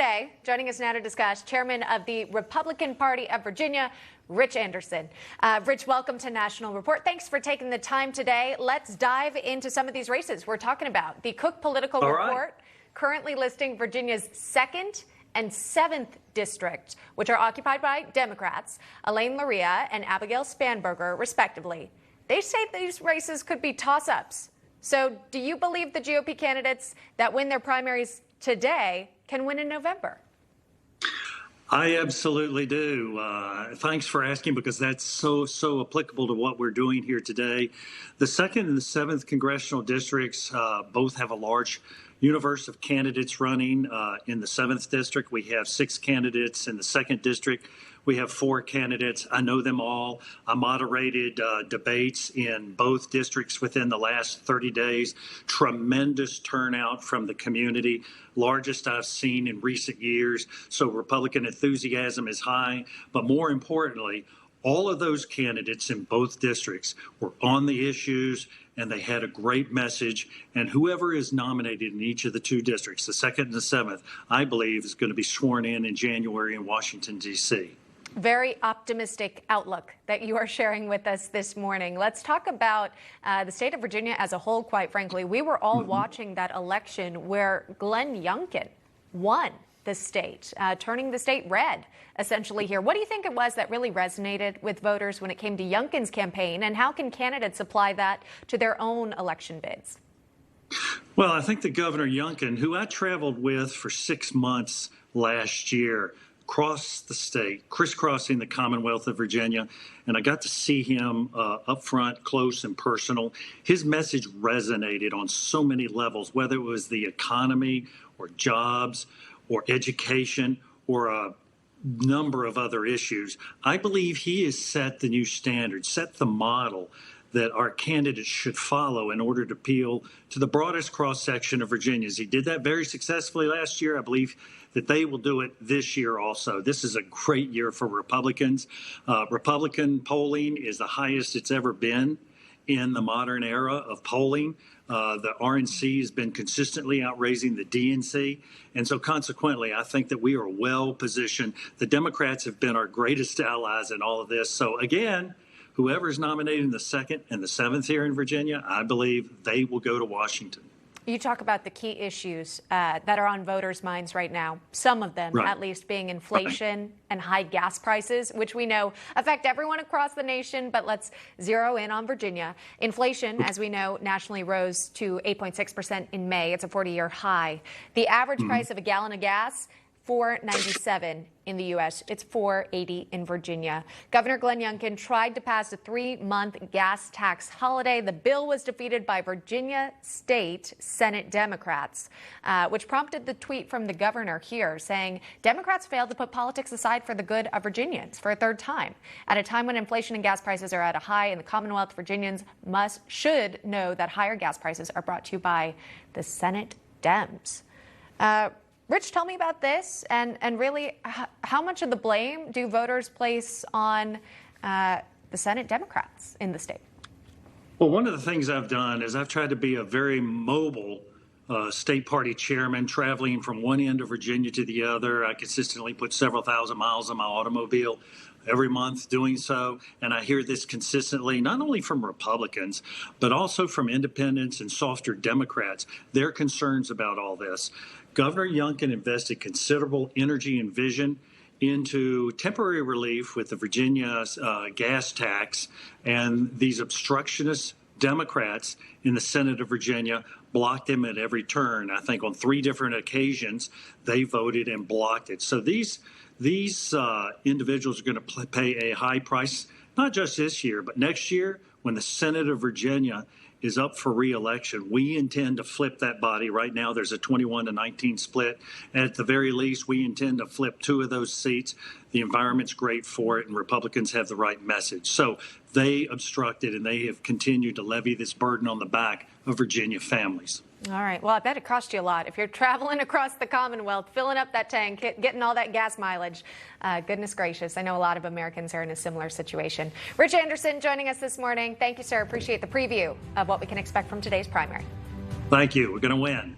today. Joining us now to discuss, Chairman of the Republican Party of Virginia, Rich Anderson. Rich, welcome to National Report. Thanks for taking the time today. Let's dive into some of these races we're talking about. The Cook Political Report currently listing Virginia's 2nd and 7th district, which are occupied by Democrats, Elaine Luria and Abigail Spanberger, respectively. They say these races could be toss-ups. So do you believe the GOP candidates that win their primaries today can win in November? I absolutely do. Thanks for asking, because that's so applicable to what we're doing here today. The 2nd and the 7th congressional districts both have a large universe of candidates running. In the 7th district, we have 6 candidates. In the 2nd district, we have 4 candidates. I know them all. I moderated debates in both districts within the last 30 days. Tremendous turnout from the community, largest I've seen in recent years. So Republican enthusiasm is high. But more importantly, all of those candidates in both districts were on the issues, and they had a great message. And whoever is nominated in each of the 2 districts, the 2nd and the 7th, I believe is going to be sworn in January in Washington, D.C. Very optimistic outlook that you are sharing with us this morning. Let's talk about the state of Virginia as a whole, quite frankly. We were all watching that election where Glenn Youngkin won the state, turning the state red, essentially here. What do you think it was that really resonated with voters when it came to Youngkin's campaign, and how can candidates apply that to their own election bids? Well, I think that Governor Youngkin, who I traveled with for 6 months last year, crossed the state, crisscrossing the Commonwealth of Virginia, and I got to see him up front, close and personal. His message resonated on so many levels, whether it was the economy or jobs or education or a number of other issues. I believe he has set the new standard, set the model that our candidates should follow in order to appeal to the broadest cross-section of Virginians. He did that very successfully last year. I believe that they will do it this year also. This is a great year for Republicans. Republican polling is the highest it's ever been in the modern era of polling. The RNC has been consistently outraising the DNC. And so consequently, I think that we are well positioned. The Democrats have been our greatest allies in all of this. So again, whoever is nominated in the 2nd and the 7th here in Virginia, I believe they will go to Washington. You talk about the key issues that are on voters' minds right now, some of them at least being inflation and high gas prices, which we know affect everyone across the nation, but let's zero in on Virginia. Inflation, as we know, nationally rose to 8.6% in May. It's a 40-year high. The average price of a gallon of gas, $4.97 in the U.S. It's $4.80 in Virginia. Governor Glenn Youngkin tried to pass a 3-month gas tax holiday. The bill was defeated by Virginia State Senate Democrats, which prompted the tweet from the governor here saying Democrats failed to put politics aside for the good of Virginians for a 3rd time. At a time when inflation and gas prices are at a high in the Commonwealth, Virginians should know that higher gas prices are brought to you by the Senate Dems. Rich, tell me about this, and really, how much of the blame do voters place on the Senate Democrats in the state? Well, one of the things I've done is I've tried to be a very mobile state party chairman, traveling from one end of Virginia to the other. I consistently put several thousand miles on my automobile every month doing so, and I hear this consistently, not only from Republicans, but also from independents and softer Democrats. Their concerns about all this. Governor Youngkin invested considerable energy and vision into temporary relief with the Virginia gas tax, and these obstructionist Democrats in the Senate of Virginia blocked him at every turn. I think on 3 different occasions they voted and blocked it. So these individuals are going to pay a high price, not just this year, but next year when the Senate of Virginia is up for re-election. We intend to flip that body. Right now, there's a 21-19 split. At the very least, we intend to flip 2 of those seats. The environment's great for it, and Republicans have the right message. So they obstructed, and they have continued to levy this burden on the back of Virginia families. All right. Well, I bet it cost you a lot. If you're traveling across the Commonwealth, filling up that tank, getting all that gas mileage, goodness gracious. I know a lot of Americans are in a similar situation. Rich Anderson joining us this morning. Thank you, sir. Appreciate the preview of what we can expect from today's primary. Thank you. We're going to win.